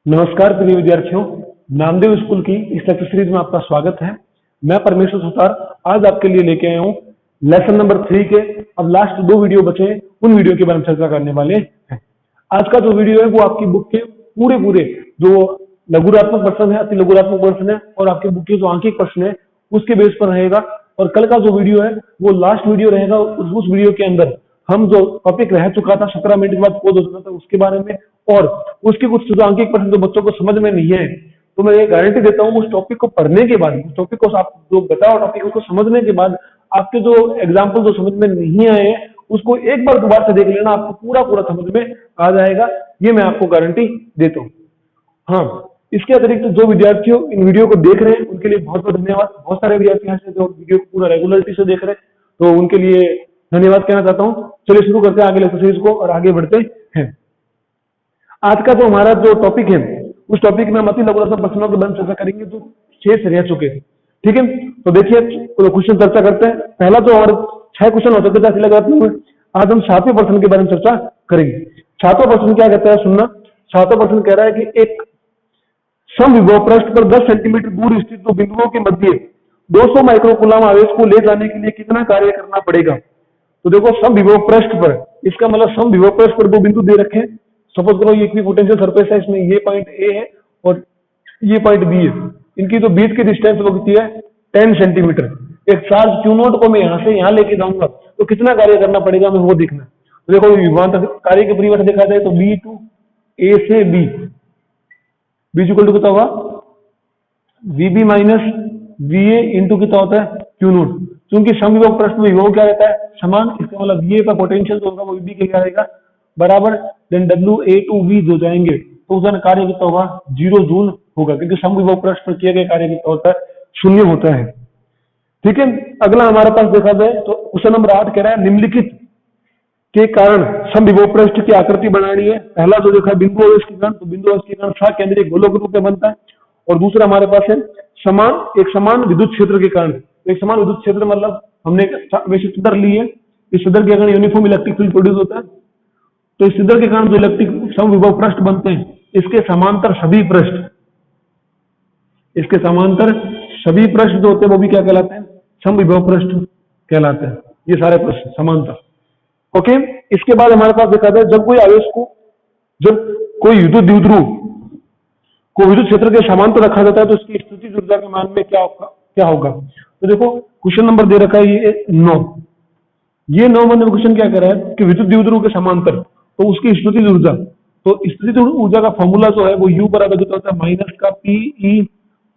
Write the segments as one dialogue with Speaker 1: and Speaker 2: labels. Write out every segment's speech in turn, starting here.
Speaker 1: नमस्कार प्रिय विद्यार्थियों, नामदेव स्कूल की इस लेक्चर सीरीज में आपका स्वागत है। मैं परमेश्वर सुतार आज आपके लिए लेके आया हूँ लेसन नंबर 3 के अब लास्ट 2 वीडियो बचे हैं, उन वीडियो के बारे में चर्चा करने वाले हैं। आज का जो वीडियो है वो आपकी बुक के पूरे जो लघुरात्मक प्रश्न है, अति लघुरात्मक प्रश्न है और आपकी बुक के जो आंकिक प्रश्न है उसके बेस पर रहेगा। और कल का जो वीडियो है वो लास्ट वीडियो रहेगा। उस वीडियो के अंदर हम जो टॉपिक रह चुका था 17 मिनट के बाद खोज हो चुका था उसके बारे में और उसके कुछ जो आंकिक प्रश्न जो बच्चों को समझ में नहीं है, तो मैं ये गारंटी देता हूँ उस टॉपिक को पढ़ने के बाद, उस टॉपिक को आप जो बताओ टॉपिक उसको समझने के बाद आपके जो एग्जाम्पल जो समझ में नहीं आए हैं उसको एक बार दोबारा से देख लेना, आपको पूरा समझ में आ जाएगा। ये मैं आपको गारंटी देता हूँ। हाँ, इसके अतिरिक्त जो विद्यार्थियों इन वीडियो को देख रहे हैं उनके लिए बहुत बहुत धन्यवाद। बहुत सारे विद्यार्थी हैं जो वीडियो को पूरा रेगुलरिटी से देख रहे हैं, तो उनके लिए धन्यवाद कहना चाहता हूँ। चलिए शुरू करते हैं आगे लेक्चर सीरीज को और आगे बढ़ते हैं। आज का जो हमारा जो टॉपिक है उस टॉपिक में हम अति लघुरात्मक प्रश्नों के बारे में चर्चा करेंगे जो 6 से रह चुके थे। ठीक है, तो देखिए तो क्वेश्चन चर्चा करते हैं। पहला जो हमारे 6 क्वेश्चन हो चुके थे अति लघुरात्मक में, आज हम 7वें प्रश्न के बारे में चर्चा करेंगे। 7वां प्रश्न क्या कहता है सुनना। 7वां प्रश्न कह रहा है कि एक समविभव पृष्ठ पर 10 सेंटीमीटर दूर स्थित दो बिंदुओं के मध्य 200 माइक्रोकूलम आवेश को ले जाने के लिए कितना कार्य करना पड़ेगा। तो देखो समविभव पृष्ठ पर, इसका मतलब समविभव पृष्ठ पर दो बिंदु दे रखे हैं। सपोज करो ये इक्विपोटेंशियल सरफेस है, इसमें ये पॉइंट ए है और ये पॉइंट बी है। इनकी जो बीच की डिस्टेंस वो कितनी है 10 सेंटीमीटर। एक चार्ज क्यू नोट को मैं यहाँ से यहाँ लेके जाऊंगा तो कितना कार्य करना पड़ेगा हमें वो देखना। तो देखो विभवांतर कार्य के परिभाषा देखा जाए तो बी टू ए से बी इक्वल टू कितना होगा वीबी माइनस वीए इंटू कितना होता है क्यू नोट। क्योंकि समविभव पृष्ठ में विभव क्या रहता है समान, इसका मतलब वीए का पोटेंशियल जो होगा वो वीबी के क्या रहेगा बराबर, then W A to V जो जाएंगे तो उसका कार्य कितना होगा 0 जूल होगा, क्योंकि समविभव पृष्ठ पर किया गया कार्य कितना होता है 0 होता है। ठीक है, अगला हमारे पास देखा जाए तो क्वेश्चन नंबर 8 कह रहा है निम्नलिखित के कारण समविभव पृष्ठ की आकृति बनानी है। पहला जो देखा बिंदु आवेश के कारण, तो बिंदु आवेश के कारण सकेंद्रीय गोलों के रूप में बनता है। और दूसरा हमारे पास है एक समान विद्युत क्षेत्र के कारण। एक समान विद्युत क्षेत्र मतलब हमने वैसे छिद्र ली है, इस छिद्र के कारण यूनिफॉर्म इलेक्ट्रिक फील्ड प्रोड्यूस होता है। तो इस छिद्र के कारण जो इलेक्ट्रिक समविभव पृष्ठ बनते हैं इसके समांतर सभी पृष्ठ, इसके समांतर सभी पृष्ठ जो होते हैं वो भी क्या कहलाते हैं समविभव पृष्ठ कहलाते हैं। ये सारे पृष्ठ समांतर। ओके, इसके बाद हमारे पास देखा जाए जब कोई विद्युत द्विध्रुव को विद्युत क्षेत्र के समांतर रखा जाता है तो इसकी स्थितिज ऊर्जा के मान में क्या होगा। तो देखो क्वेश्चन नंबर दे रखा है ये 9। ये 9 नंबर क्वेश्चन क्या कर रहा है कि विद्युत द्विध्रुव के समांतर तो उसकी स्थितिज ऊर्जा, तो स्थितिज ऊर्जा का फॉर्मूला जो है वो U बराबर कितना होता है माइनस का पीई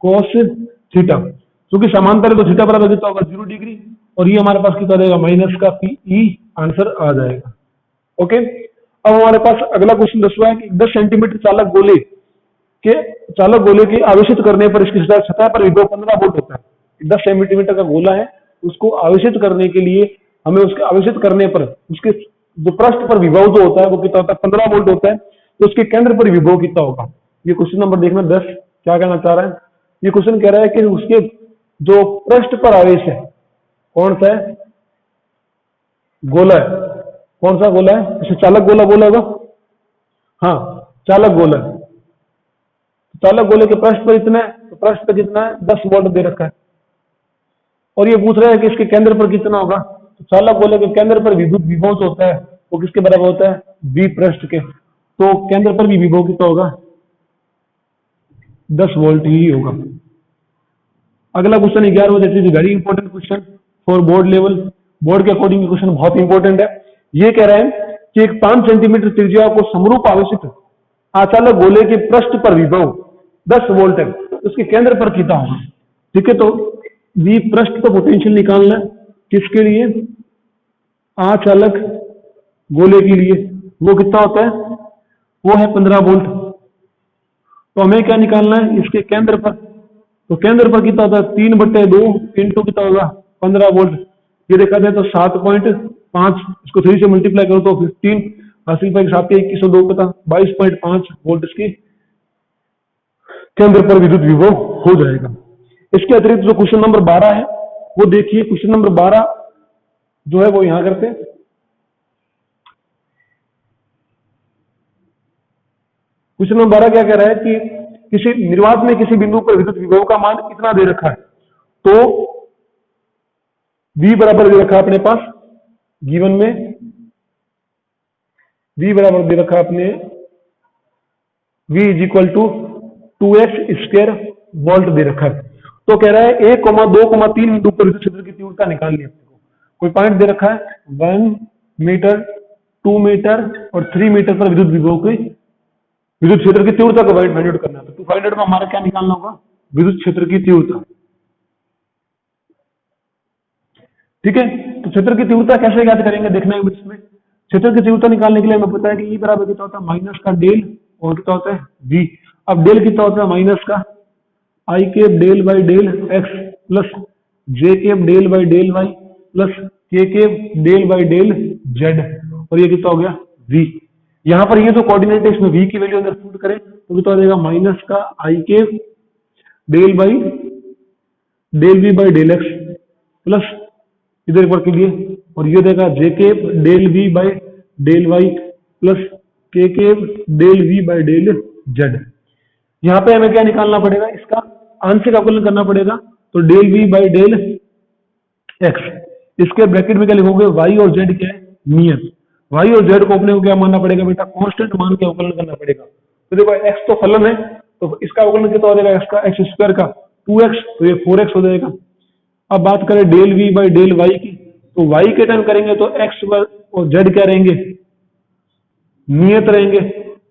Speaker 1: कोस थीटा। क्योंकि समांतर है तो थीटा बराबर कितना होगा 0 डिग्री और ये हमारे पास कितना रहेगा माइनस का पीई, आंसर आ जाएगा। ओके, अब हमारे पास अगला क्वेश्चन 10वां है कि 10 सेंटीमीटर चालक गोले के आवेशित करने पर इसकी सतह पर विभव 15 वोल्ट होता है। 10 सेंटीमीटर का गोला है, उसको आवेशित करने के लिए हमें उसके आवेशित करने पर उसके जो पृष्ठ पर विभव जो होता है वो कितना होता है 15 वोल्ट होता है। तो उसके केंद्र पर विभव कितना होगा। ये क्वेश्चन नंबर देखना 10 क्या कहना चाह रहा है। ये क्वेश्चन कह रहा है कि उसके जो पृष्ठ पर आवेश है कौन सा है गोला है, कौन सा गोला है, इसे चालक गोला बोला होगा। हाँ, चालक गोला है। चालक गोले के पृष्ठ पर इतना है तो पृष्ठ पर कितना है 10 वोल्ट दे रखा है। और ये पूछ रहा है कि इसके केंद्र पर कितना होगा। तो चालक गोले के केंद्र पर विद्युत विभव जो होता है वो किसके बराबर होता है बी पृष्ठ के। तो केंद्र पर भी विभव कितना होगा 10 वोल्ट ही होगा। अगला क्वेश्चन 11वां, that is very important question for board level. Board के अकॉर्डिंग क्वेश्चन बहुत इंपॉर्टेंट है। ये कह रहा है कि एक 5 सेंटीमीटर त्रिज्या को समरूप आवेशित आचालक गोले के पृष्ठ पर विभव 10 वोल्ट है, उसके केंद्र पर कितना होगा। ठीक है, तो V पृष्ठ पर पोटेंशियल निकालना है किसके लिए आचालक गोले के लिए, वो कितना होता है वो है 15 वोल्ट। तो हमें क्या निकालना है इसके केंद्र पर, तो केंद्र पर कितना होता है 3/2 इंटू कितना होगा 15 वोल्ट। ये देखा जाए तो 7.5, इसको 3 से मल्टीप्लाई करो तो 15, 80/7 पता 22.5 वोल्ट इसकी केंद्र पर विद्युत विभव हो जाएगा। इसके अतिरिक्त जो क्वेश्चन नंबर 12 है वो देखिए। क्वेश्चन नंबर 12 जो है वो यहां करते हैं। क्वेश्चन नंबर 12 क्या कह रहा है कि किसी निर्वात में किसी बिंदु पर विद्युत विभव का मान कितना दे रखा है। तो V बराबर दे रखा है अपने पास गिवन में, V बराबर दे रखा है अपने V is equal to 2x² volt दे रखा है। तो कह रहा है 1,2,3 बिंदु पर विद्युत क्षेत्र की तीव्रता निकालनी है। कोई पॉइंट दे रखा है 1 मीटर, 2 मीटर और 3 मीटर पर विद्युत विभव की विद्युत क्षेत्र की तीव्रता को फाइंड आउट करना है। तो 200 में हमारा क्या निकालना होगा, विद्युत क्षेत्र की तीव्रता। ठीक है, तो क्षेत्र की तीव्रता कैसे ज्ञात करेंगे देखना है इसमें। क्षेत्र की तीव्रता निकालने के लिए हमें पता है कि E बराबर कितना होता है माइनस का डेल और कितना होता है V। अब डेल कितना होता है माइनस का I cap del by del x plus J cap del by del y plus K cap del by del z, और ये कितना हो गया V। यहाँ पर ये जो कोऑर्डिनेट है इसमें V की वैल्यू अंदर पुट करें तो कितना हो जाएगा माइनस का I cap del by del V by del x plus इधर एक बार के लिए, और ये देगा J cap del V by del y plus K cap del V by del z। यहाँ पे हमें क्या निकालना पड़ेगा, इसका आंशिक अवकलन करना पड़ेगा। तो del V by del x, इसके ब्रैकेट में क्या लिखोगे y और z क्या है नियत। y और z को अपने को क्या मानना पड़ेगा बेटा, कांस्टेंट मान के अवकलन करना पड़ेगा। तो देखो x तो फलन है, तो इसका अवकलन कितना हो जाएगा, x का x² का 2x, तो ये 4x हो जाएगा। अब बात करें del V by del y की, तो y के टर्म करेंगे तो x और z क्या रहेंगे नियत रहेंगे।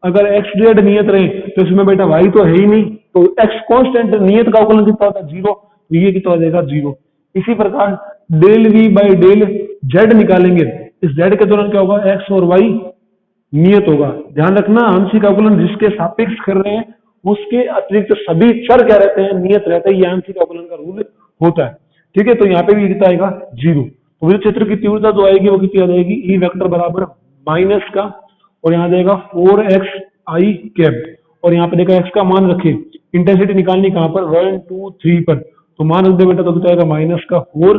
Speaker 1: अगर x z नियत रहे तो इसमें बेटा y तो है ही नहीं, तो x कांस्टेंट नियत का अवकलन कितना होता है 0, तो ये कितना हो जाएगा 0। इसी प्रकार del V by del z निकालेंगे, इस z के दौरान क्या होगा x और y नियत होगा। ध्यान रखना आंशिक अवकलन जिसके सापेक्ष कर रहे हैं उसके अतिरिक्त सभी चर क्या रहते हैं नियत रहते हैं, ये आंशिक अवकलन का रूल होता है। ठीक है, तो यहाँ पे भी कितना आएगा 0। तो विद्युत क्षेत्र की तीव्रता जो आएगी वो कितनी आ जाएगी, ई वेक्टर बराबर माइनस का, और यहाँ देगा 4x I कैप, और यहाँ पे देखा x का मान रखे, इंटेंसिटी निकालनी कहाँ पर 1 2 3 पर, तो मान रख दे बेटा तो कितना आएगा माइनस का 4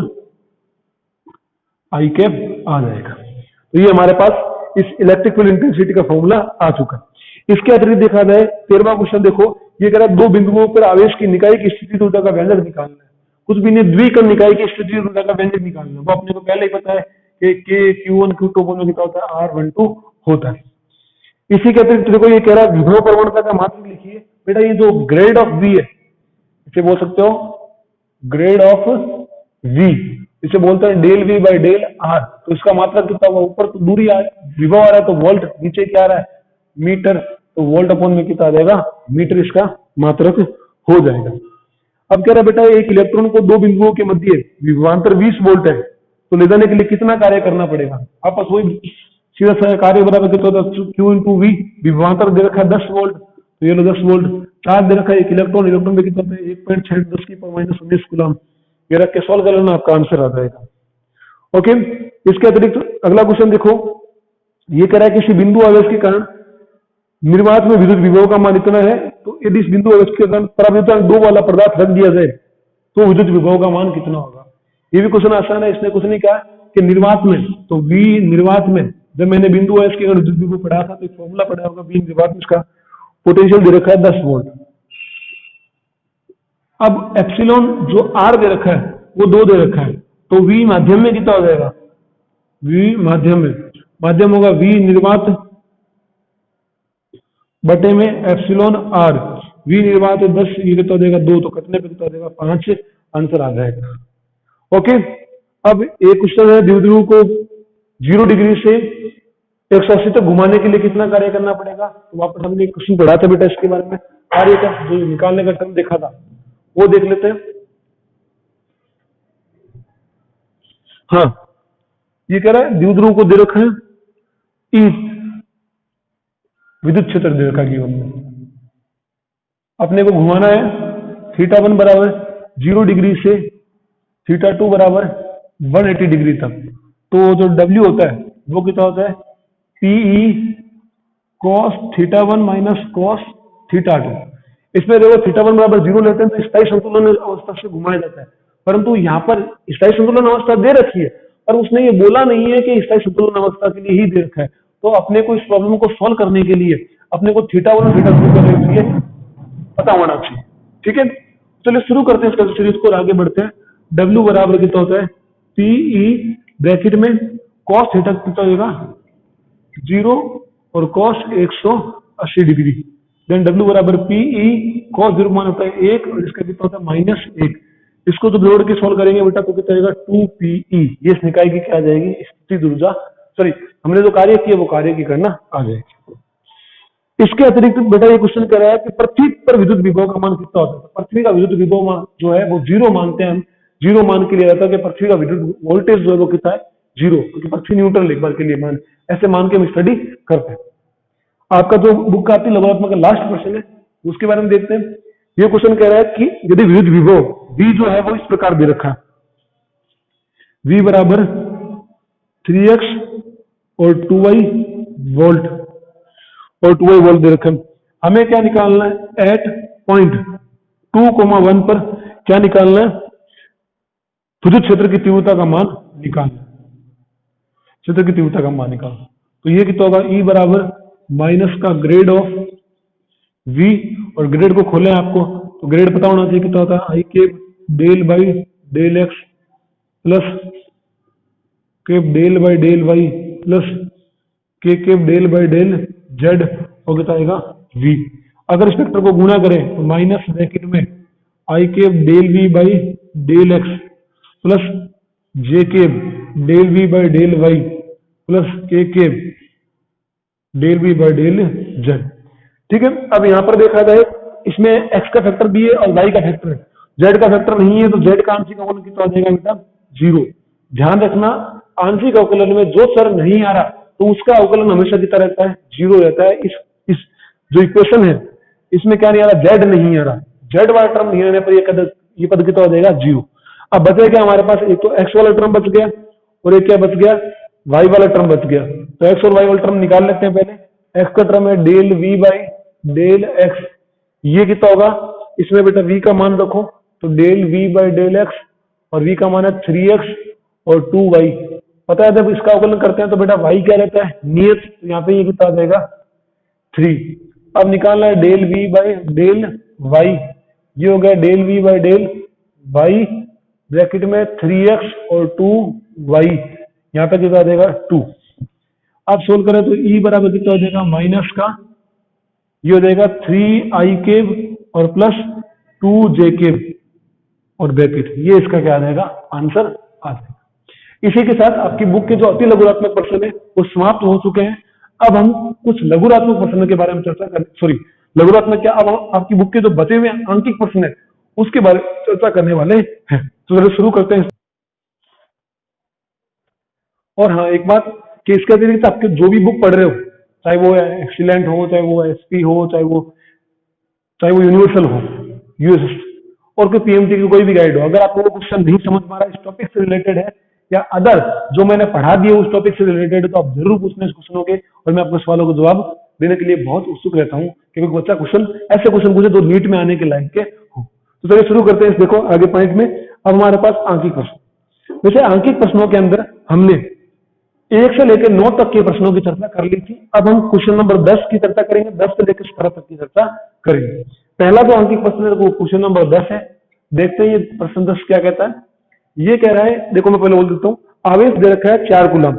Speaker 1: I कैप आ जाएगा। तो ये हमारे पास इस इलेक्ट्रिक फील्ड इंटेंसिटी का फॉर्मूला आ चुका है। इसके अतिरिक्त देखा जाए 13वां क्वेश्चन देखो, ये कह रहा है दो बिंदुओं पर आवेश की निकाय की स्थिति ऊर्जा का व्यंजक निकालना है। कुछ भी नहीं, द्विकर्ण निकाय की स्थिति ऊर्जा का व्यंजक निकालना है, वो अपने को पहले ही पता है कि K Q1 Q2 में कितना होता है R12 होता है। इसी के अतिरिक्त देखो ये कह रहा है विभव प्रवणता का मात्रक लिखिए। बेटा ये जो ग्रेड ऑफ V है इसे बोल सकते हो ग्रेड ऑफ V, इसे बोलते हैं del V by del R। तो इसका मात्रक कितना होगा, ऊपर तो दूरी आ विभव आ रहा है तो वोल्ट, नीचे क्या आ रहा है मीटर, तो वोल्ट अपॉन में कितना आ जाएगा मीटर, इसका मात्रक हो जाएगा। अब कह रहा है बेटा एक इलेक्ट्रॉन को दो बिंदुओं के मध्य विभवांतर 20 वोल्ट है, तो ले जाने के लिए कितना कार्य करना पड़ेगा। आपस वही सीधा सा कार्य बराबर कितना होता है Q इंटू V, विभवांतर दे रखा है 10 वोल्ट, तो ये लो 10 वोल्ट, चार्ज दे रखा है एक इलेक्ट्रॉन, इलेक्ट्रॉन में कितना होता है 1.6 × 10⁻⁻19 कूलम। ये रख के सॉल्व कर लेना, आपका आंसर आ जाएगा। ओके, इसके अतिरिक्त अगला क्वेश्चन देखो, ये कह रहा है किसी बिंदु आवेश के कारण निर्वात में विद्युत विभव का मान इतना है, तो यदि इस बिंदु आवेश के कारण पराविद्युतांक 2 वाला पदार्थ रख दिया जाए तो विद्युत विभव का मान कितना होगा। ये भी क्वेश्चन आसान है, इसने कुछ नहीं कहा कि निर्वात में, तो V निर्वात में, जब मैंने बिंदु आवेश के कारण विद्युत विभव पढ़ा था तो एक फॉर्मूला पढ़ा होगा, V निर्वात में इसका पोटेंशियल दे रखा है 10 वोल्ट। अब एप्सिलॉन जो R दे रखा है वो 2 दे रखा है, तो V माध्यम में कितना हो जाएगा, V माध्यम होगा V निर्वात बटे में एप्सिलॉन R। V निर्वात 10, ये कितना देगा 2, तो कटने पे कितना देगा 5, आंसर आ जाएगा। ओके, अब एक क्वेश्चन है द्विध्रुव को 0 डिग्री से 180 तक घुमाने के लिए कितना कार्य करना पड़ेगा। तो वापस हमने एक क्वेश्चन पढ़ा था बेटा इसके बारे में, कार्य का जो निकालने का टर्म देखा था वो देख लेते हैं। हाँ, ये कह रहा है द्विध्रुव को दे रखा है E, विद्युत क्षेत्र दे रखा है, अपने को घुमाना है θ1 बराबर 0 डिग्री से θ2 बराबर 180 डिग्री तक। तो जो W होता है वो कितना होता है PE cos θ1 माइनस cos θ2। इसमें देखो θ1 बराबर 0 लेते हैं तो स्थायी संतुलन अवस्था से घुमाया जाता है, परंतु यहाँ पर स्थायी संतुलन अवस्था दे रखी है पर उसने ये बोला नहीं है कि स्थायी संतुलन अवस्था के लिए ही दे रखा है। तो अपने को इस प्रॉब्लम को सॉल्व करने के लिए अपने को थीटा 1 और थीटा 2 करने के लिए पता होना चाहिए। ठीक है, चलिए शुरू करते हैं इसका सीरीज को और आगे बढ़ते हैं। W बराबर कितना होता है, PE ब्रैकेट में कॉस थीटा कितना होगा 0 और कॉस 180 डिग्री, देन W बराबर PE कॉस 0 मान होता है 1 और इसका कितना होता है -1। इसको तो जोड़ के सॉल्व करेंगे बेटा तो कितना आएगा 2PE। ये इस निकाय की क्या आ जाएगी, स्थिति ऊर्जा, सॉरी हमने जो कार्य किया वो कार्य की गणना आ जाएगी। इसके अतिरिक्त बेटा ये क्वेश्चन कह रहा है कि पृथ्वी पर विद्युत विभव का मान कितना होता है। पृथ्वी का विद्युत विभव मान जो है वो 0 मानते हैं हम, 0 मान के लिए रहता है कि पृथ्वी का विद्युत वोल्टेज जो है वो कितना है 0, क्योंकि पृथ्वी न्यूट्रल एक बार के लिए मान, ऐसे मान के हम स्टडी करते हैं। आपका जो बुक का आती है लघुरात्मक का लास्ट क्वेश्चन है उसके बारे में देखते हैं। ये क्वेश्चन कह रहा है कि यदि विद्युत विभव V जो है वो इस प्रकार दे रखा है, V बराबर 3x और 2y वोल्ट और 2y वोल्ट दे रखा है, हमें क्या निकालना है एट पॉइंट 2,1 पर क्या निकालना है, विद्युत क्षेत्र की तीव्रता का मान निकालना, क्षेत्र की तीव्रता का मान निकालना। तो ये कितना होगा, E बराबर माइनस का ग्रेड ऑफ V, और ग्रेड को खोलें आपको तो ग्रेड पता होना चाहिए कितना होता है, I के del by del X plus K del by del Y plus K del by del Z और कितना आएगा V। अगर इस वेक्टर को गुणा करें तो माइनस ब्रैकेट में I के del V by del X plus J के del V by del Y plus K del V by del Z. ठीक है, अब यहां पर देखा जाए इसमें x का फैक्टर भी है और y का फैक्टर है, z का फैक्टर नहीं है तो z का आंशिक अवकलन कितना हो जाएगा बेटा 0। ध्यान रखना आंशिक अवकलन में जो चर नहीं आ रहा तो उसका अवकलन हमेशा कितना रहता है 0 रहता है। इस जो इक्वेशन है इसमें क्या नहीं आ रहा, z नहीं आ रहा, z वाला टर्म नहीं आने पर ये पद कितना हो जाएगा 0। अब बचे क्या हमारे पास, एक तो x वाला टर्म बच गया और एक क्या बच गया y वाला टर्म बच गया। तो x और y वाला टर्म निकाल लेते हैं। पहले x का टर्म है del V by del X, ये कितना होगा, इसमें बेटा v का मान रखो तो del V by del X और v का मान है 3x और 2y। पता है जब इसका अवकलन करते हैं तो बेटा y क्या रहता है नियत, तो यहाँ पे ये कितना आ जाएगा 3। अब निकालना है del V by del y, ये हो गया del V by del y bracket में 3x और 2y, यहाँ पे कितना आ जाएगा 2। अब सोल्व करें तो E बराबर कितना हो जाएगा माइनस का, ये हो जाएगा 3i केब और प्लस 2j केब और ब्रैकेट, ये इसका क्या आ जाएगा आंसर आ जाएगा। इसी के साथ आपकी बुक के जो अति लघुरात्मक प्रश्न है वो समाप्त हो चुके हैं। अब हम कुछ लघुरात्मक प्रश्न के बारे में चर्चा करें, सॉरी लघुरात्मक क्या, अब हम आपकी बुक के जो बचे हुए आंकिक प्रश्न है उसके बारे में चर्चा करने वाले हैं। तो जरा शुरू करते हैं। और हाँ एक बात कि इसके अतिरिक्त आपके जो भी बुक पढ़ रहे हो, चाहे वो एक्सीलेंट हो, चाहे वो एसपी हो, चाहे वो यूनिवर्सल हो, यूएस और कोई पीएमटी की कोई भी गाइड हो, अगर आपको वो क्वेश्चन नहीं समझ पा रहा इस टॉपिक से रिलेटेड है या अदर जो मैंने पढ़ा दिया उस टॉपिक से रिलेटेड है तो आप जरूर पूछना इस क्वेश्चनों के, और मैं आपको सवालों को जवाब देने के लिए बहुत उत्सुक रहता हूँ कि कोई बच्चा क्वेश्चन ऐसे क्वेश्चन पूछे जो नीट में आने के लायक के हो। तो चलिए शुरू करते हैं। देखो आगे पॉइंट में अब हमारे पास आंकिक प्रश्न, वैसे आंकिक प्रश्नों के अंदर हमने 1 से लेकर 9 तक के प्रश्नों की चर्चा कर ली थी। अब हम क्वेश्चन नंबर 10 की चर्चा करेंगे, 10 से लेकर 17 तक की चर्चा करेंगे। पहला जो आंकिक प्रश्न है वो क्वेश्चन नंबर 10 है। देखते हैं ये प्रश्न 10 क्या कहता है। ये कह रहा है, देखो मैं पहले बोल देता हूँ, आवेश दे रखा है 4 कूलम,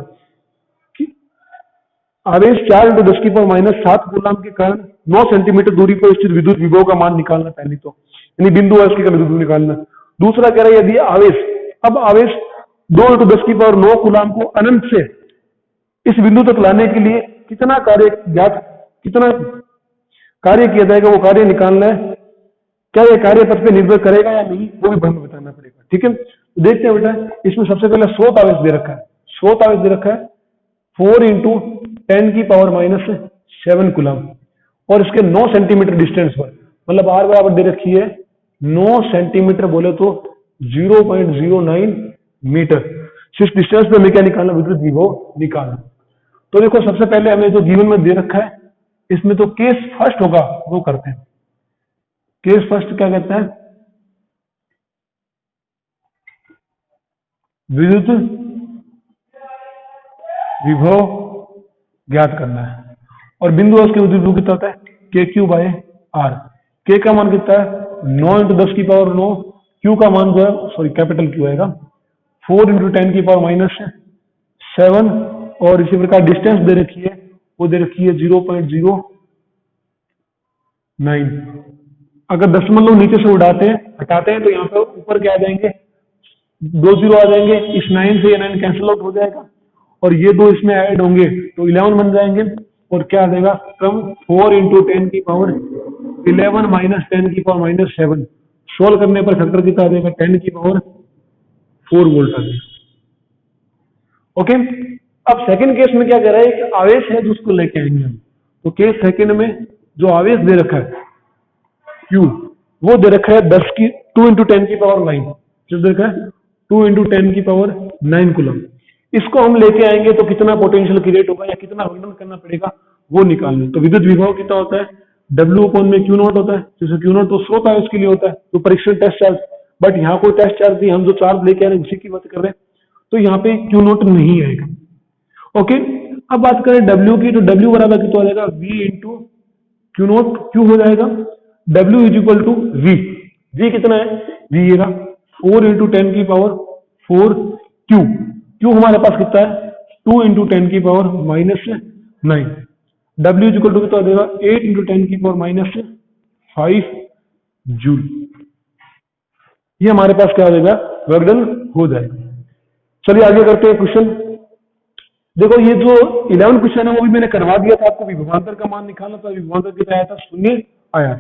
Speaker 1: आवेश 4 × 10⁻⁷ कूलम के कारण 9 सेंटीमीटर दूरी पर स्थित विद्युत विभव का मान निकालना, पहली तो यानी बिंदु है उसकी विद्युत निकालना। दूसरा कह रहा है यदि आवेश, अब आवेश 2 × 10⁹ कूलम को अनंत से इस बिंदु तक लाने के लिए कितना कार्य किया जाएगा, वो कार्य निकालना है। क्या यह कार्य पथ पे निर्भर करेगा या नहीं वो भी हमें बताना पड़ेगा। ठीक है, तो देखते हैं बेटा, इसमें सबसे पहले स्रोत आवेश दे रखा है, स्रोत आवेश दे रखा है 4 × 10⁻⁷ कूलम और इसके 9 सेंटीमीटर डिस्टेंस पर, मतलब r बराबर दे रखी है 9 सेंटीमीटर, बोले तो 0.09 मीटर। इस डिस्टेंस पे हमें क्या निकालना, विद्युत विभव निकालना। तो देखो सबसे पहले हमें जो जीवन में दे रखा है इसमें तो केस फर्स्ट होगा वो करते हैं। केस फर्स्ट क्या कहता है, विद्युत विभव ज्ञात करना है। और बिंदु और उसके विद्युत विभव कितना होता है के क्यू बाय आर। के का मान कितना है 9 इंटू 10 की पावर 9, क्यू का मान जो है सॉरी कैपिटल क्यू आएगा 4 इंटू 10 की पावर -7, और इसी प्रकार डिस्टेंस दे रखी है वो दे रखी है 0.09। अगर दशमलव नीचे से उड़ाते हैं हटाते हैं तो यहाँ पे ऊपर क्या आ जाएंगे 2 0 आ जाएंगे, इस 9 से ये 9 कैंसिल आउट हो जाएगा और ये दो इसमें ऐड होंगे तो 11 बन जाएंगे, और क्या आ जाएगा क्रम 4 इंटू 10 की पावर 11 माइनस 10 की पावर -7। सोल्व करने पर फैक्टर कितना आ जाएगा 10 की पावर 4 वोल्ट आ जाएगा। ओके, अब सेकंड केस में क्या कह रहा है कि आवेश है जिसको लेके आएंगे हम। तो केस सेकंड में जो आवेश दे रखा है Q वो दे रखा है 10 की 2 इंटू 10 की पावर 9, जो दे रखा है 2 इंटू 10 की पावर 9 कूलम। इसको हम लेके आएंगे तो कितना पोटेंशियल क्रिएट होगा या कितना वर्णन करना पड़ेगा वो निकालना। तो विद्युत विभव कितना होता है W अपॉन में Q नॉट होता है, जैसे Q नॉट तो स्रोत आवेश के लिए होता है तो परीक्षण टेस्ट चार्ज, बट यहाँ कोई टेस्ट चार्ज नहीं, हम जो चार्ज लेके आ रहे हैं उसी की बात कर रहे हैं तो यहाँ पे Q नॉट नहीं आएगा। ओके, अब बात करें W की, तो W बराबर कितना हो जाएगा V into Q naught, Q हो जाएगा W is equal to V। V कितना है V ये रहा 4 इंटू 10 की पावर 4 Q हमारे पास कितना है 2 इंटू 10 की power -9। W is equal to कितना देगा 8 इंटू 10 की पावर -5 जूल। ये हमारे पास क्या हो जाएगा वर्क डन हो जाएगा। चलिए आगे करते हैं क्वेश्चन। देखो ये जो 11 क्वेश्चन है वो भी मैंने करवा दिया था आपको, विभवांतर का मान निकालना था, विभवांतर कितना आया था 0 आया।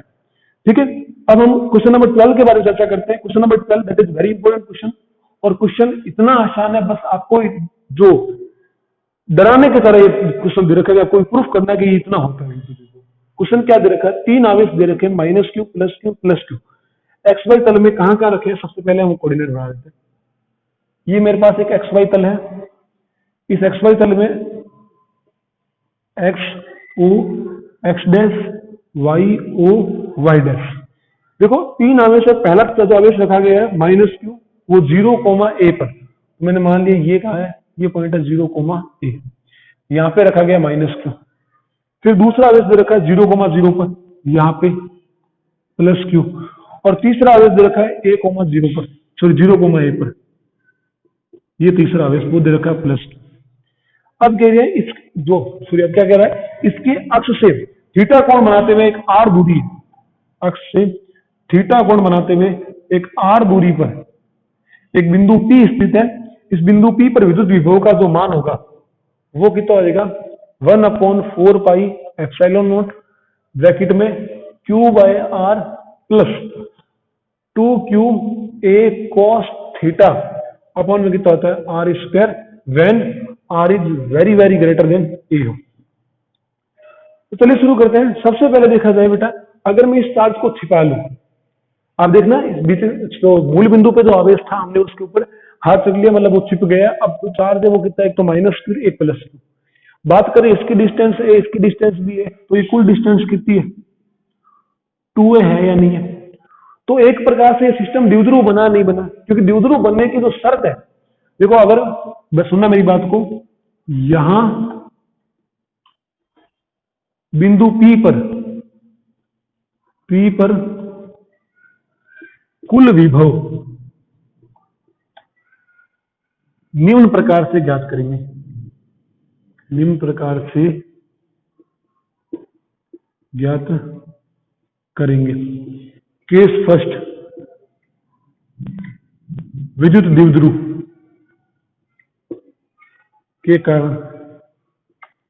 Speaker 1: ठीक है, अब हम क्वेश्चन नंबर 12 के बारे में चर्चा करते हैं। Question number 12 that is very important question, और क्वेश्चन इतना आसान है, बस आपको जो डराने की तरह ये क्वेश्चन दे रखा है, कोई प्रूफ करना कि ये इतना होता है। क्वेश्चन क्या दे रखा है, 3 आवेश दे रखे हैं -Q +Q +Q। X Y तल में कहां रखे हैं, सबसे पहले हम कोऑर्डिनेट बना देते हैं। ये मेरे पास एक एक्स वाई तल है, इस एक्स वाई तल में X O X dash Y O Y dash. देखो 3 आवेश है, पहला जो आवेश रखा गया है -Q वो 0, A पर, मैंने मान लिया ये कहा है, ये पॉइंट है 0, A, यहाँ पे रखा गया -Q। फिर दूसरा आवेश दे रखा है 0, पर, यहाँ पे +Q, और तीसरा आवेश दे रखा है A, 0 पर, सॉरी 0, A पर, ये तीसरा आवेश वो दे रखा है +Q। अब कह रहे हैं इस जो सूर्य क्या कह रहा है, इसके अक्ष से थीटा कोण बनाते हुए एक r दूरी, अक्ष से थीटा कोण बनाते हुए एक r दूरी पर एक बिंदु P स्थित है। इस बिंदु P पर विद्युत विभव का जो मान होगा वो कितना हो जाएगा 1/4 पाई एप्सिलॉन नॉट ब्रैकेट में Q/r plus 2Q A cos theta upon में कितना होता है r square when r is very very greater then A हो। तो चलिए शुरू करते हैं। सबसे पहले देखा जाए बेटा, अगर मैं इस चार्ज को छिपा लूं, आप देखना इस बीच तो मूल बिंदु पे जो आवेश था हमने उसके ऊपर हाथ रख लिया, मतलब वो छिप गया। अब जो चार्ज है वो कितना है, एक तो -Q एक +Q। बात करें इसकी डिस्टेंस A, इसकी डिस्टेंस B है, तो ये कुल डिस्टेंस कितनी है 2A है या नहीं है। तो एक प्रकार से सिस्टम द्विध्रुव बना नहीं बना, क्योंकि द्विध्रुव बनने की जो शर्त है, देखो अगर बस सुनना मेरी बात को, यहां बिंदु P पर कुल विभव निम्न प्रकार से ज्ञात करेंगे, निम्न प्रकार से ज्ञात करेंगे। केस फर्स्ट, विद्युत द्विध्रुव के कारण।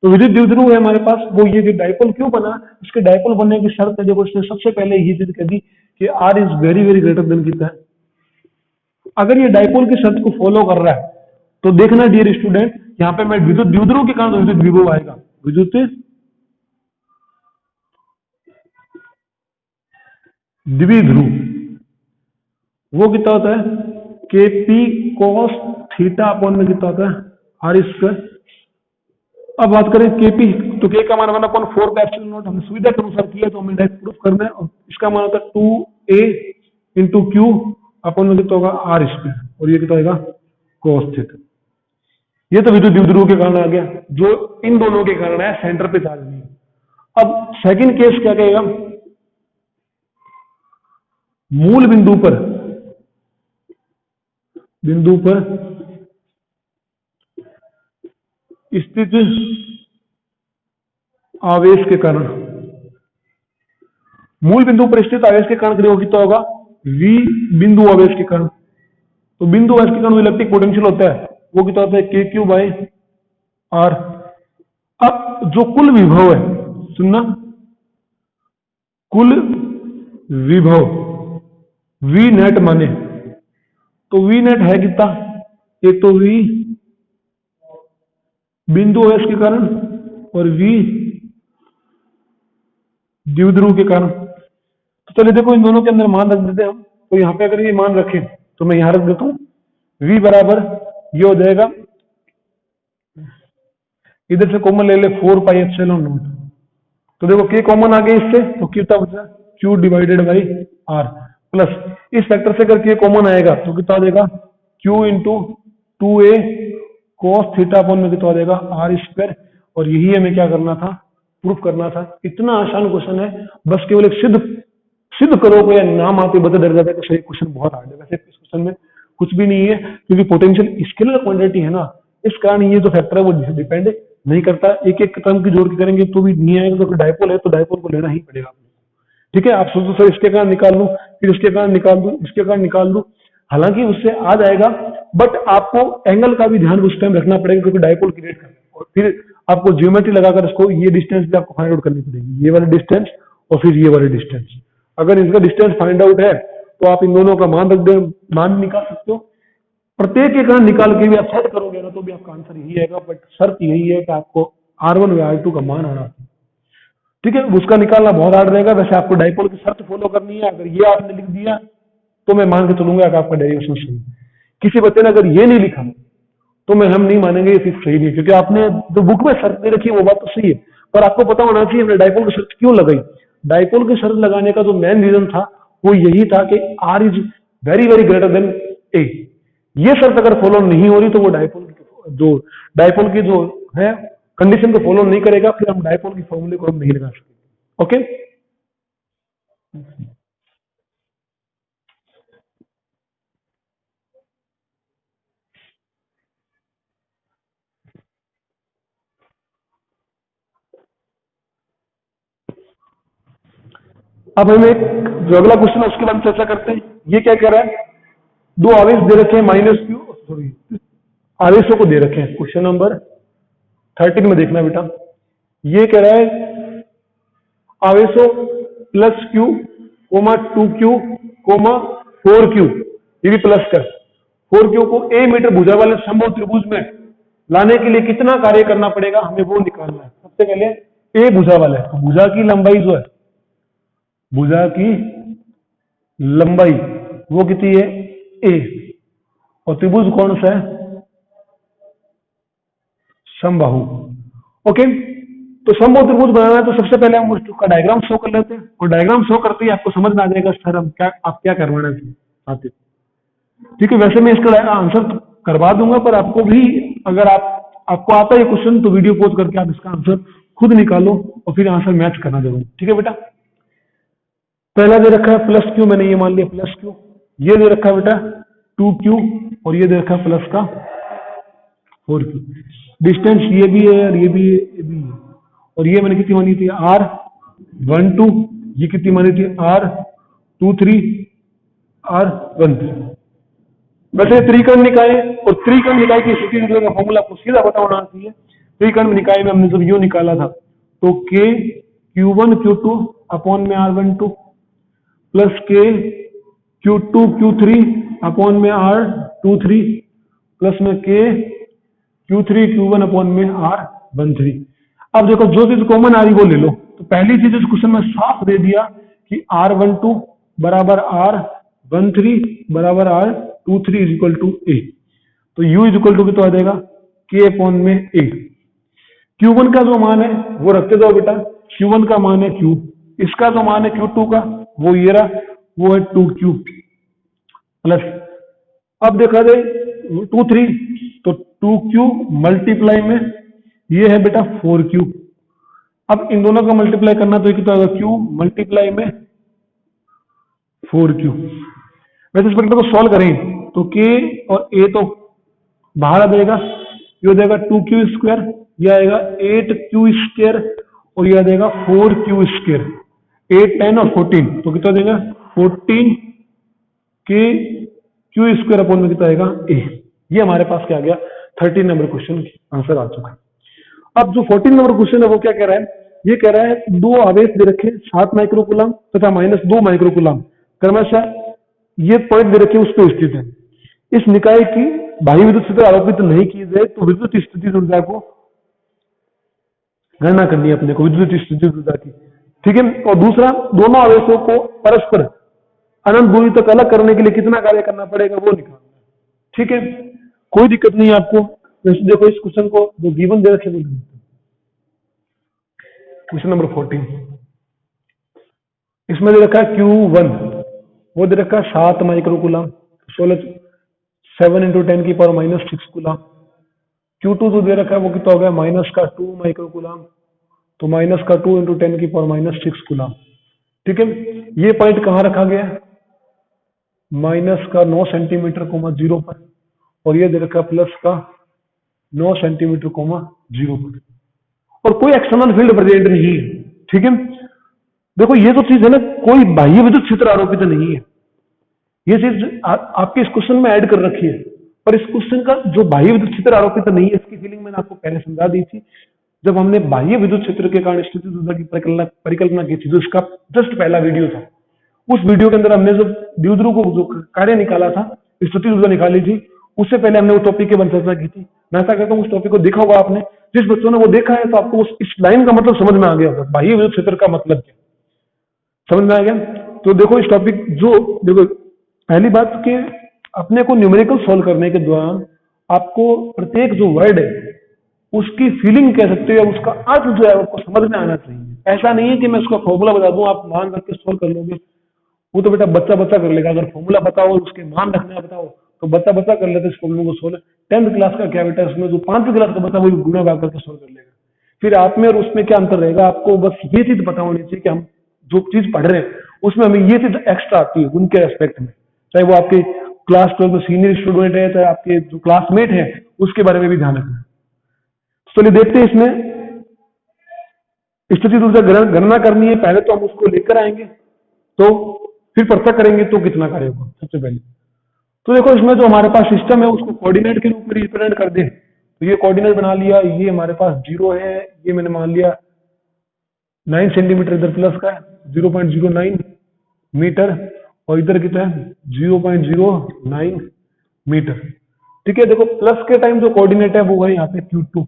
Speaker 1: तो विद्युत द्विध्रुव है हमारे पास, वो ये जो डाइपोल क्यों बना, इसके डाइपोल बनने की शर्त है, देखो इसने सबसे पहले ये चीज कह दी कि r is very very greater then कितना है। अगर ये डाइपोल की शर्त को फॉलो कर रहा है तो देखना डियर स्टूडेंट, यहाँ पे मैं विद्युत द्विध्रुव के कारण विद्युत विभव आएगा, विद्युत द्विध्रुव वो कितना होता है KP cos थीटा अपॉन में कितना होता है r स्क्वायर। अब बात करें KP, तो K का मान 1/4 का एप्सिलॉन नॉट, हमने सुविधा के अनुसार किया तो हमें डायरेक्ट प्रूफ करना है, और इसका मान होता है 2A इंटू Q अपॉन में कितना होगा r स्क्वायर, और ये कितना होगा cos थीटा। ये तो विद्युत द्विध्रुव के कारण आ गया, जो इन दोनों के कारण है, सेंटर पे चार्ज नहीं। अब सेकंड केस क्या कहेगा, मूल बिंदु पर स्थित आवेश के कारण, मूल बिंदु पर स्थित आवेश के कारण क्रिया कितना होगा, v बिंदु आवेश के कारण। तो बिंदु आवेश के कारण इलेक्ट्रिक पोटेंशियल होता है वो कितना होता है, के क्यू बाई आर। अब जो कुल विभव है, सुनना, कुल विभव वी नेट माने, तो वी नेट है कितना, एक तो वी बिंदु आवेश के कारण और वी द्विध्रुव के कारण। तो चलिए देखो इन दोनों के अंदर मान रख देते हैं हम। तो यहां पे अगर ये मान रखें तो मैं यहां रख देता हूं, v बराबर ये हो जाएगा, इधर से कॉमन ले ले 4 पाई एप्सिलॉन नॉट। तो देखो k कॉमन आ गया इससे, तो कितना बचा, q divided by r, plus इस फैक्टर से अगर k कॉमन आएगा तो कितना आ जाएगा, q into 2a cos theta upon में कितना आ जाएगा, r स्क्वायर। और यही हमें क्या करना था, प्रूफ करना था। इतना आसान क्वेश्चन है, बस केवल एक सिद्ध करोगे या नाम आते बता डर जाता है कि सही क्वेश्चन बहुत हार्ड है। वैसे इस क्वेश्चन में कुछ भी नहीं है, क्योंकि पोटेंशियल स्केलर क्वांटिटी है ना, इस कारण ये जो फैक्टर है वो डिपेंड नहीं करता। एक एक टर्म की जोड़ के करेंगे तो भी नहीं आएगा, तो डायपोल है तो डायपोल को लेना ही पड़ेगा आपको। ठीक है, आप सोचो सर इसके कारण निकाल लूं, फिर इसके कारण निकाल दूं, इसके कारण निकाल दूं, हालांकि उससे आ जाएगा, बट आपको एंगल का भी ध्यान उस टाइम रखना पड़ेगा, क्योंकि डायपोल क्रिएट करना है। और फिर आपको ज्योमेट्री लगाकर इसको ये डिस्टेंस भी आपको फाइंड आउट करनी पड़ेगी, ये वाली डिस्टेंस और फिर ये वाली डिस्टेंस। अगर इसका डिस्टेंस फाइंड आउट है तो आप इन दोनों का मान रख दे, मान निकाल सकते हो। प्रत्येक एक निकाल के भी आप सेट करोगे ना तो भी आपका आंसर यही आएगा, बट शर्त यही है कि आपको R1 या R2 का मान आना चाहिए। ठीक है, उसका निकालना बहुत हार्ड रहेगा। वैसे आपको डायपोल की शर्त फॉलो करनी है। अगर ये आपने लिख दिया तो मैं मान के चलूंगा कि आपका डेरिवेशन सही है। किसी बच्चे ने अगर ये नहीं लिखा तो मैं हम नहीं मानेंगे ये सिर्फ सही नहीं, क्योंकि आपने जो बुक में शर्त दे रखी है वो बात तो सही है, पर आपको पता होना चाहिए हमने डायपोल की शर्त क्यों लगाई। डायपोल की शर्त लगाने का जो मेन रीजन था वो यही था कि R is very very greater than A. ये शर्त अगर फॉलो नहीं हो रही तो वो डायपोल की जो है कंडीशन को फॉलो नहीं करेगा, फिर हम डायपोल की फॉर्मूले को हम नहीं लगा सकते। ओके, अब हम एक जो अगला क्वेश्चन है उसके बारे में चर्चा करते हैं। ये क्या कह रहा है, दो आवेश दे रखे हैं माइनस क्यू, सॉरी आवेशों को दे रखे हैं। क्वेश्चन नंबर 13 में देखना बेटा, ये कह रहा है आवेशों plus Q coma 2q coma 4q, ये भी प्लस कर 4q को a मीटर भुजा वाले समबाहु त्रिभुज में लाने के लिए कितना कार्य करना पड़ेगा, हमें वो निकालना है। सबसे पहले a भुजा वाला है, तो भुजा की लंबाई जो है, भुजा की लंबाई वो कितनी है a, और त्रिभुज कौन सा है, समबाहु। ओके, तो समबाहु त्रिभुज बनाना है तो सबसे पहले हम उसका डायग्राम शो कर लेते हैं, और डायग्राम शो करते ही आपको समझ में आ जाएगा सर हम क्या, आप क्या करवाना चाहते हैं। ठीक है, वैसे मैं इसका आंसर करवा दूंगा, पर आपको भी अगर आपको आता है क्वेश्चन तो वीडियो पॉज करके आप इसका आंसर खुद निकालो और फिर आंसर मैच करना जरूर। ठीक है बेटा, पहला दे रखा है प्लस क्यू, मैंने ये मान लिया प्लस क्यू, ये दे रखा है बेटा 2q, और ये दे रखा है प्लस का 4q। डिस्टेंस ये भी है और ये भी है, ये भी है, और ये मैंने कितनी मानी थी R12, ये कितनी मानी थी R23, R13। वैसे त्रिकोण निकाय और त्रिकोण निकाय की स्थिति का फॉर्मूला आपको सीधा पता होना चाहिए। त्रिकोण निकाय में हमने जब यू निकाला था तो k q1 q2 अपॉन में R12 plus k q2 q3 upon में R23 प्लस में k q3 q1 अपॉन में R13। अब देखो जो चीज कॉमन आ रही वो ले लो। तो पहली चीज इस क्वेश्चन में साफ दे दिया कि R12 बराबर R13 बराबर R23 is equal to A। तो U इज इक्वल टू कितना आ जाएगा K अपॉन में A। Q1 का जो मान है वो रखते जाओ बेटा, Q1 का मान है Q, इसका जो मान है Q2 का वो ये रहा, वो है 2Q प्लस, अब देखा जाए 23 तो 2Q मल्टीप्लाई में ये है बेटा 4Q, अब इन दोनों का मल्टीप्लाई करना तो कितना होगा, क्यू मल्टीप्लाई में 4q। वैसे इस प्रकार को सॉल्व करें तो k और a तो बाहर आ जाएगा, ये हो जाएगा 2q स्क्वायर, ये आएगा 8q स्क्वायर और ये आ जाएगा 4q स्क्वायर, 8 10 और 14 तो कितना देगा 14 k q स्क्वायर अपॉन में कितना आएगा a। ये हमारे पास क्या आ गया, 13 नंबर क्वेश्चन आंसर आ चुका है। अब जो 14 नंबर क्वेश्चन है वो क्या कह रहा है, ये कह रहा है दो आवेश दे रखे 7 माइक्रोकूलम तथा -2 माइक्रोकूलम क्रमशः ये पॉइंट दे रखे उस पर स्थित है। इस निकाय की बाह्य विद्युत क्षेत्र आरोपित नहीं की जाए तो विद्युत स्थिति ऊर्जा को गणना करनी है अपने को, विद्युत स्थिति ऊर्जा की, ठीक है। और दूसरा, दोनों आवेशों को परस्पर अनंत दूरी तक अलग करने के लिए कितना कार्य करना पड़ेगा वो निकालना है, ठीक है। कोई दिक्कत नहीं है आपको। वैसे देखो इस क्वेश्चन को जो गिवन दे रखे वो क्वेश्चन नंबर 14, इसमें दे रखा है Q1, वो दे रखा है 7 माइक्रोकूलम, 7 × 10⁻⁻6 कूलम। Q2 जो दे रखा है वो कितना हो गया, -2 माइक्रोकूलम, तो -2 × 10⁻⁻6 कूलम, ठीक है। ये पॉइंट कहाँ रखा गया है, -9 सेंटीमीटर 0 पर, और ये दे रखा है +9 सेंटीमीटर 0 पर, और कोई एक्सटर्नल फील्ड प्रेजेंट नहीं है, ठीक है। देखो ये जो चीज है ना, कोई बाह्य विद्युत क्षेत्र आरोपित नहीं है, ये चीज आपके इस क्वेश्चन में ऐड कर रखी है, पर इस क्वेश्चन का जो बाह्य विद्युत क्षेत्र आरोपित नहीं है इसकी फीलिंग मैंने आपको पहले समझा दी थी जब हमने बाह्य विद्युत क्षेत्र के कारण स्थिति ऊर्जा की परिकल्पना की थी, जो इसका जस्ट पहला वीडियो था। उस वीडियो के अंदर हमने जो द्विध्रुव को जो कार्य निकाला था, स्थिति ऊर्जा निकाली थी, उससे पहले हमने उस टॉपिक की चर्चा की थी। मैं ऐसा कहता हूँ उस टॉपिक को देखा होगा आपने, जिस बच्चों ने वो देखा है तो आपको इस लाइन का मतलब समझ में आ गया होगा, बाह्य विद्युत क्षेत्र का मतलब क्या समझ में आ गया। तो देखो इस टॉपिक जो देखो पहली बात कि अपने को न्यूमेरिकल सॉल्व करने के दौरान आपको प्रत्येक जो वर्ड है उसकी फीलिंग कह सकते हैं, उसका अर्थ जो है आपको समझ में आना चाहिए। ऐसा नहीं है कि मैं उसका फॉर्मूला बता दूं आप मान रख के सॉल्व कर लोगे, वो तो बेटा बच्चा कर लेगा। अगर फॉर्मूला बताओ उसके मान रखना बताओ तो बच्चा कर लेते इस फॉर्मूले को सोल्व। 10th क्लास का क्या बेटा, उसमें जो 5वीं क्लास का बच्चा वो गुणा भाग करके सोल्व कर लेगा। फिर आप में और उसमें क्या अंतर रहेगा, आपको बस ये चीज पता होनी चाहिए कि हम जो चीज पढ़ रहे हैं उसमें हमें ये चीज एक्स्ट्रा आती है उनके एस्पेक्ट में, चाहे वो आपके क्लास 12 में सीनियर स्टूडेंट है, चाहे आपके जो क्लासमेट है उसके बारे में भी ध्यान रखना। चलिए देखते हैं इसमें स्थिति ऊर्जा गणना करनी है। पहले तो हम उसको लेकर आएंगे तो फिर पृथक करेंगे तो कितना कार्य होगा। सबसे पहले तो देखो इसमें जो हमारे पास सिस्टम है उसको कोऑर्डिनेट के रूप में रिप्रेजेंट कर दे, तो ये कोऑर्डिनेट बना लिया, ये हमारे पास 0 है, ये मैंने मान लिया 9 सेंटीमीटर इधर प्लस का है 0.09 मीटर और इधर कितना है 0.09 मीटर, ठीक है। देखो प्लस के टाइम जो कोऑर्डिनेट है वो है यहाँ पे Q2,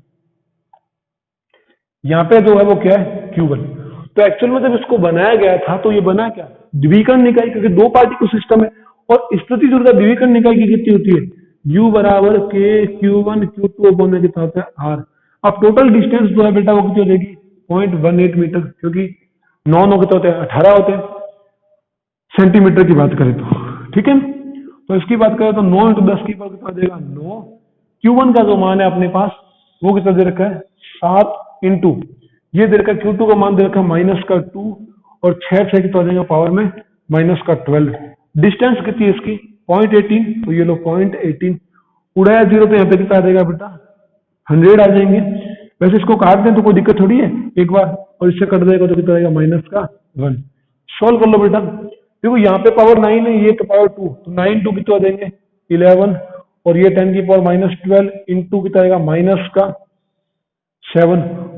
Speaker 1: यहाँ पे जो है वो क्या है Q1। तो एक्चुअल में जब इसको बनाया गया था तो ये बना क्या, द्विकर्ण निकाय, क्योंकि दो पार्टिकल सिस्टम है और स्थिति ऊर्जा द्विकर्ण निकाय की कितनी होती है U बराबर K Q1 Q2 बोलने कितना होता है R। अब टोटल डिस्टेंस जो है बेटा वो कितनी हो जाएगी 0.18 मीटर, क्योंकि 9 कितना होते हैं 18 होते हैं सेंटीमीटर की बात करें तो, ठीक है। तो इसकी बात करें तो 9 × 10 की पावर कितना देगा 9। Q1 का जो मान है अपने पास वो कितना दे रखा है 7 इंटू ये दे रखा है Q2 का मान दे रखा है -2 और 6 कितना देगा पावर में -12। डिस्टेंस कितनी है इसकी 0.18, तो ये लो 0.18 उड़ाया 0 तो यहाँ पे कितना आ जाएगा बेटा 100 आ जाएंगे। वैसे इसको काट दें तो कोई दिक्कत थोड़ी है एक बार, और इससे कट जाएगा तो कितना आएगा -1। सॉल्व कर लो बेटा, देखो यहाँ पे पावर 9 है, ये तो पावर 2, तो 9 2 कितना देंगे 11 और ये 10 की पावर -12 इंटू कितना आएगा -7,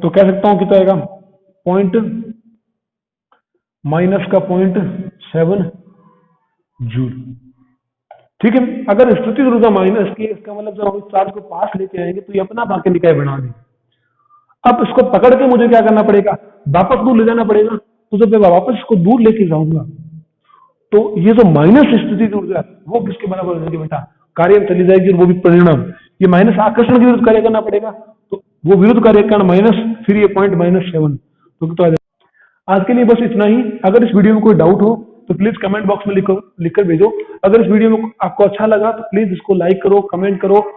Speaker 1: तो कह सकता हूं कितना आएगा -0.7 जूल, ठीक है। अगर स्थिति ऊर्जा माइनस की, इसका मतलब जब हम इस चार्ज को पास लेके आएंगे तो ये अपना बाकी निकाय बना देंगे। अब इसको पकड़ के मुझे क्या करना पड़ेगा, वापस दूर ले जाना पड़ेगा। तो जब मैं वापस इसको दूर लेके जाऊंगा तो ये जो माइनस स्थिति ऊर्जा वो किसके बराबर हो जाएगी बेटा, कार्य में चली जाएगी, और वो भी परिणाम ये माइनस आकर्षण के विरुद्ध कार्य करना पड़ेगा, तो वो विरुद्ध कार्य कारण माइनस, फिर ये पॉइंट -7, तो कितना आ जाएगा। आज के लिए बस इतना ही। अगर इस वीडियो में कोई डाउट हो तो प्लीज कमेंट बॉक्स में लिखकर भेजो। अगर इस वीडियो में आपको अच्छा लगा तो प्लीज इसको लाइक करो, कमेंट करो।